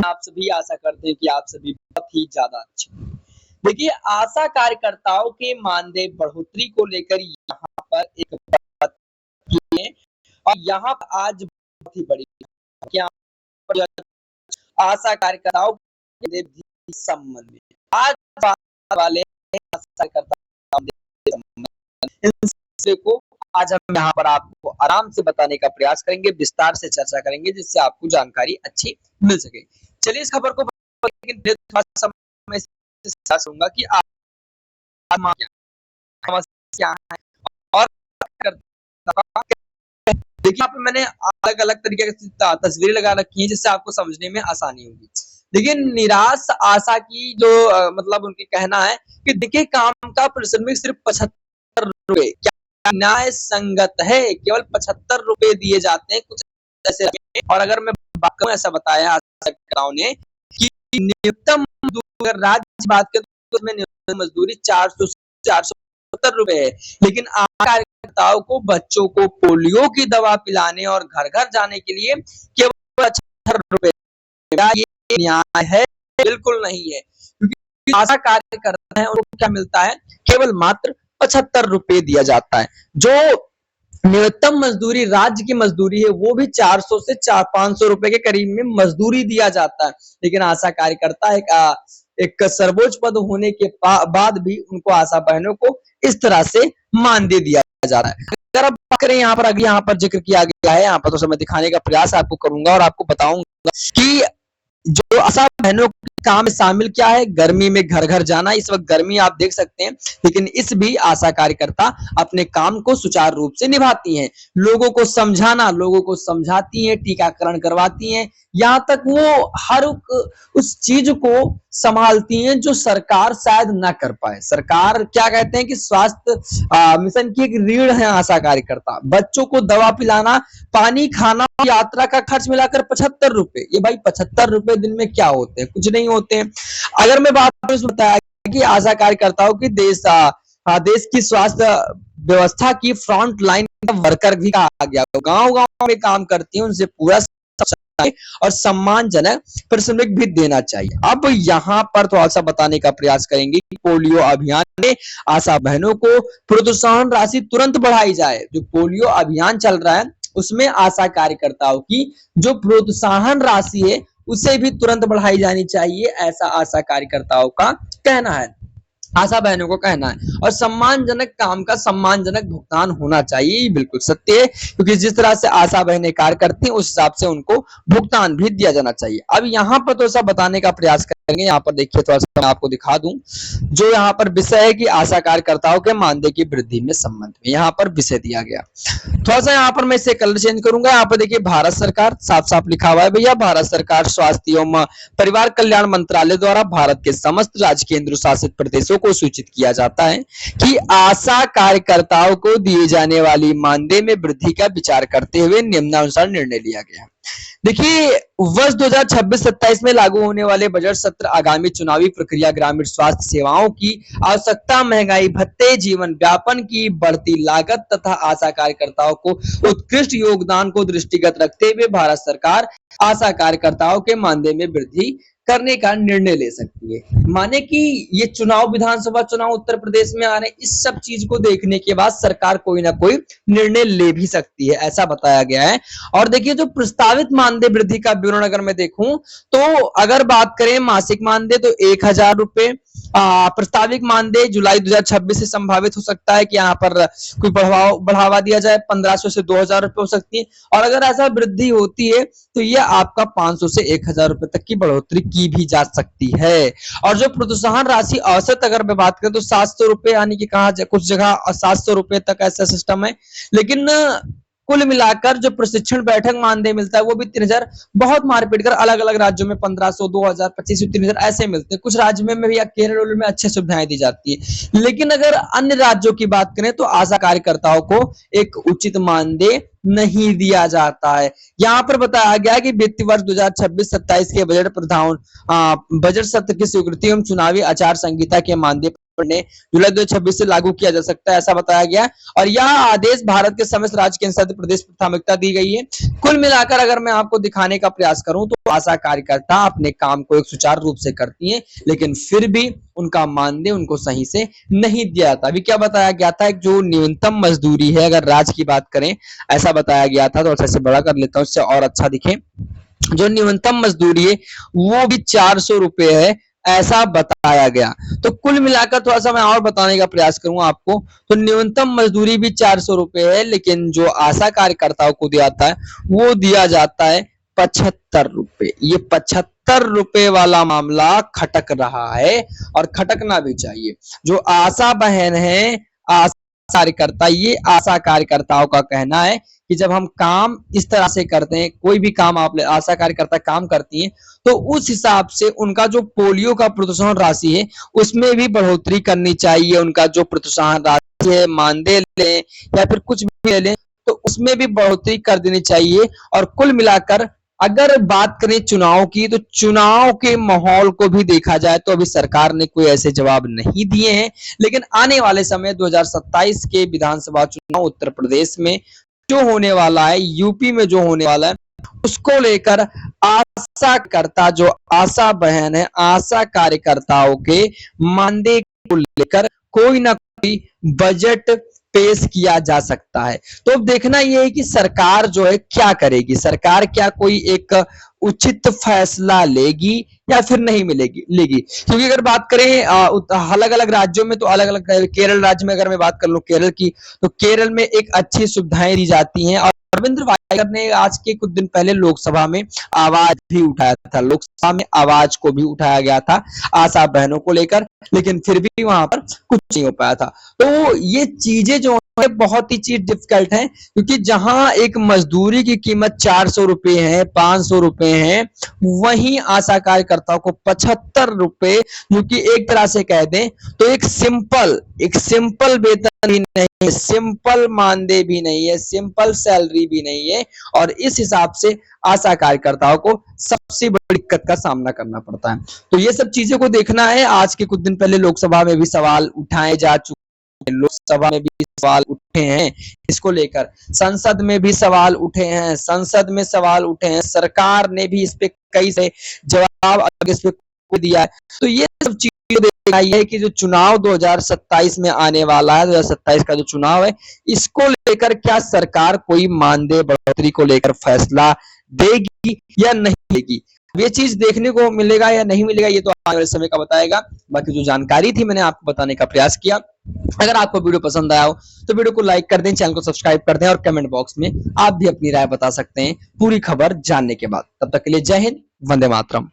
आप सभी आशा करते हैं कि आप सभी बहुत ही ज़्यादा अच्छे हैं। देखिए, आशा कार्यकर्ताओं के मानदेय बढ़ोतरी को लेकर यहाँ पर एक बात की है और यहाँ पर आज बहुत ही बड़ी क्या आशा कार्यकर्ताओं के संबंध में आज बात वाले आशा कार्यकर्ताओं को आज हम यहाँ पर आपको आराम से बताने का प्रयास करेंगे, विस्तार से चर्चा करेंगे जिससे आपको जानकारी अच्छी मिल सके। चलिए इस खबर को समझूंगा कि क्या है और देखिए यहाँ पे मैंने अलग-अलग तरीके की तस्वीरें लगा रखी हैं जिससे आपको समझने में आसानी होगी। देखिए निराश आशा की जो मतलब उनकी कहना है कि देखिए काम का पारिश्रमिक सिर्फ 75 रुपए क्या न्याय संगत है, केवल 75 रुपए दिए जाते हैं कुछ ऐसे। और अगर मैं बात करूं ऐसा बताया आशा ने कि न्यूनतम मजदूरी अगर राज्य की बात करें तो उसमें न्यूनतम मजदूरी 470 रुपए है, लेकिन कार्यकर्ताओं को बच्चों को पोलियो की दवा पिलाने और घर घर जाने के लिए केवल 75 रुपए ये न्याय है? बिल्कुल नहीं है, क्योंकि आशा कार्यकर्ता है उनको क्या मिलता है, केवल मात्र 75 रुपए दिया जाता है। जो न्यूनतम मजदूरी राज्य की मजदूरी है वो भी 400 से 500 रुपए के करीब में मजदूरी दिया जाता है, लेकिन आशा कार्यकर्ता एक सर्वोच्च पद होने के बाद भी उनको आशा बहनों को इस तरह से मानदेय दिया जा रहा है। अगर आप बात करें यहाँ पर जिक्र किया गया है, यहाँ पर तो मैं दिखाने का प्रयास आपको करूंगा और आपको बताऊंगा कि जो आशा बहनों के काम में शामिल क्या है, गर्मी में घर घर जाना। इस वक्त गर्मी आप देख सकते हैं, लेकिन इस भी आशा कार्यकर्ता अपने काम को सुचारू रूप से निभाती हैं। लोगों को समझाना, लोगों को समझाती हैं, टीकाकरण करवाती हैं, यहाँ तक वो हर उस चीज को संभालती हैं जो सरकार शायद ना कर पाए। सरकार क्या कहते हैं कि स्वास्थ्य मिशन की एक रीढ़ है आशा कार्यकर्ता। बच्चों को दवा पिलाना, पानी, खाना, यात्रा का खर्च मिलाकर 75 रुपए। ये भाई 75 रुपए दिन में क्या होते हैं? कुछ नहीं होते हैं। अगर मैं बात करूं बताया कि आशा कार्यकर्ताओं की देश की स्वास्थ्य व्यवस्था की फ्रंट लाइन वर्कर भी कहा गया। गांव-गांव में काम करती हैं, उनसे पूरा और सम्मानजनक पारिश्रमिक भी देना चाहिए। अब यहाँ पर थोड़ा सा बताने का प्रयास करेंगे कि पोलियो अभियान में आशा बहनों को प्रोत्साहन राशि तुरंत बढ़ाई जाए। जो पोलियो अभियान चल रहा है उसमें आशा कार्यकर्ताओं की जो प्रोत्साहन राशि है उसे भी तुरंत बढ़ाई जानी चाहिए, ऐसा आशा कार्यकर्ताओं का कहना है, आशा बहनों को कहना है। और सम्मानजनक काम का सम्मानजनक भुगतान होना चाहिए, बिल्कुल सत्य है, क्योंकि जिस तरह से आशा बहनें कार्य करती हैं उस हिसाब से उनको भुगतान भी दिया जाना चाहिए। अब यहाँ पर तो सब बताने का प्रयास करेंगे। यहाँ पर देखिए थोड़ा सा मैं आपको दिखा दूं जो यहाँ पर विषय है कि आशा कार्यकर्ताओं के मानदेय की वृद्धि में संबंध में यहाँ पर विषय दिया गया। थोड़ा सा यहाँ पर मैं इसे कलर चेंज करूंगा। यहाँ पर देखिए भारत सरकार साफ साफ लिखा हुआ है भैया, भारत सरकार स्वास्थ्य एवं परिवार कल्याण मंत्रालय द्वारा भारत के समस्त राज्य केंद्र शासित प्रदेशों को सूचित किया जाता है कि आशा कार्यकर्ताओं को दिए जाने वाली मानदेय में वृद्धि का विचार करते हुए निम्नानुसार निर्णय लिया गया। देखिए वर्ष 2026-27 में लागू होने वाले बजट सत्र आगामी चुनावी प्रक्रिया, ग्रामीण स्वास्थ्य सेवाओं की आवश्यकता, महंगाई भत्ते, जीवन व्यापन की बढ़ती लागत तथा आशा कार्यकर्ताओं को उत्कृष्ट योगदान को दृष्टिगत रखते हुए भारत सरकार आशा कार्यकर्ताओं के मानदेय में वृद्धि करने का निर्णय ले सकती है। माने कि ये चुनाव, विधानसभा चुनाव उत्तर प्रदेश में आ रहे हैं, इस सब चीज को देखने के बाद सरकार कोई ना कोई निर्णय ले भी सकती है, ऐसा बताया गया है। और देखिए जो प्रस्तावित मानदेय वृद्धि का विवरण अगर मैं देखूं तो अगर बात करें मासिक मानदेय तो 1000 रुपए, प्रस्तावित मानदेय जुलाई 2026 से संभावित हो सकता है कि यहाँ पर कोई बढ़ावा दिया जाए, 1500 से 2000 रुपए हो सकती है। और अगर ऐसा वृद्धि होती है तो ये आपका 500 से 1000 रुपए तक की बढ़ोतरी की भी जा सकती है। और जो प्रोत्साहन राशि औसत अगर मैं बात करें तो 700 रुपए, यानी कि कहा जाए कुछ जगह 700 रुपए तक ऐसा सिस्टम है, लेकिन कुल मिलाकर जो प्रशिक्षण बैठक मानदेय मिलता है वो भी 3000, बहुत मारपीट कर अलग अलग राज्यों में 1500, 2000, 2500, 3000 ऐसे मिलते हैं। कुछ राज्यों में भी या केरल में अच्छी सुविधाएं दी जाती है, लेकिन अगर अन्य राज्यों की बात करें तो आशा कार्यकर्ताओं को एक उचित मानदेय नहीं दिया जाता है। यहाँ पर बताया गया कि वित्तीय वर्ष 2026-27 के बजट सत्र की स्वीकृति एवं चुनावी आचार संहिता के मानदेय ने जुलाई 2026 से लागू किया जा सकता है, ऐसा बताया गया। और यह आदेश भारत के समस्त राज्य केंद्र शासित प्रदेश को प्राथमिकता दी गई है। कुल मिलाकर अगर मैं आपको दिखाने का प्रयास करूं तो आशा कार्यकर्ता अपने काम को एक सुचारू रूप से करती हैं, लेकिन फिर भी उनका मानदेय उनको सही से नहीं दिया जाता। अभी क्या बताया गया था, एक जो न्यूनतम मजदूरी है, अगर राज्य की बात करें, ऐसा बताया गया था, तो अच्छा से बड़ा कर लेता हूं इससे और अच्छा दिखे। जो न्यूनतम मजदूरी है वो भी 400 रुपए है, ऐसा बताया गया। तो कुल मिलाकर थोड़ा सा मैं और बताने का प्रयास करूंगा आपको, तो न्यूनतम मजदूरी भी 400 रुपए है, लेकिन जो आशा कार्यकर्ताओं को दिया जाता है वो दिया जाता है 75 रुपए। ये 75 रुपए वाला मामला खटक रहा है और खटकना भी चाहिए। जो आशा बहन है, आशा कार्यकर्ता, ये आशा कार्यकर्ताओं का कहना है कि जब हम काम इस तरह से करते हैं, कोई भी काम आप आशा कार्यकर्ता काम करती हैं, तो उस हिसाब से उनका जो पोलियो का प्रोत्साहन राशि है उसमें भी बढ़ोतरी करनी चाहिए। उनका जो प्रोत्साहन राशि है, मानदेय लें या फिर कुछ भी ले लें, तो उसमें भी बढ़ोतरी कर देनी चाहिए। और कुल मिलाकर अगर बात करें चुनाव की, तो चुनाव के माहौल को भी देखा जाए तो अभी सरकार ने कोई ऐसे जवाब नहीं दिए हैं, लेकिन आने वाले समय 2027 के विधानसभा चुनाव उत्तर प्रदेश में जो होने वाला है, यूपी में जो होने वाला है, उसको लेकर आशा करता, जो आशा बहन है, आशा कार्यकर्ताओं के मानदेय को लेकर कोई ना कोई बजट पेश किया जा सकता है। तो अब देखना यह है कि सरकार जो है क्या करेगी, सरकार क्या कोई एक उचित फैसला लेगी या फिर नहीं लेगी। क्योंकि अगर बात करें अलग अलग राज्यों में, तो अलग अलग, केरल राज्य में अगर मैं बात कर लूं केरल की, तो केरल में एक अच्छी सुविधाएं दी जाती हैं। और रविंद्र वायकर ने आज के कुछ दिन पहले लोकसभा में आवाज भी उठाया था, लोकसभा में आवाज को भी उठाया गया था आशा बहनों को लेकर, लेकिन फिर भी वहां पर कुछ नहीं हो पाया था। तो ये चीजें जो है बहुत ही चीज डिफिकल्ट है, क्योंकि जहां एक मजदूरी की कीमत 400 रुपए है, 500 रुपए है, वहीं आशा कार्यकर्ताओं को 75 रुपए, जो कि एक तरह से कह दें तो एक सिंपल वेतन भी नहीं है, सिंपल मानदेय भी नहीं है, सिंपल सैलरी भी नहीं है। और इस हिसाब से आशा कार्यकर्ताओं को सबसे बड़ी दिक्कत का सामना करना पड़ता है। तो ये सब चीजों को देखना है। आज के कुछ दिन पहले लोकसभा में भी सवाल उठाए जा चुके, लोकसभा में भी सवाल उठे हैं इसको लेकर, संसद में भी सवाल उठे हैं, सरकार ने भी इस पे कई से जवाब इस पे दिया है। तो ये सब चीजें देखना है कि जो चुनाव 2027 में आने वाला है, 2027 का जो चुनाव है, इसको लेकर क्या सरकार कोई मानदेय बढ़ोतरी को लेकर फैसला देगी या नहीं देगी। ये चीज देखने को मिलेगा या नहीं मिलेगा, ये तो आने वाले समय का बताएगा। बाकी जो जानकारी थी मैंने आपको बताने का प्रयास किया। अगर आपको वीडियो पसंद आया हो तो वीडियो को लाइक कर दें, चैनल को सब्सक्राइब कर दें, और कमेंट बॉक्स में आप भी अपनी राय बता सकते हैं पूरी खबर जानने के बाद। तब तक के लिए जय हिंद, वंदे मातरम।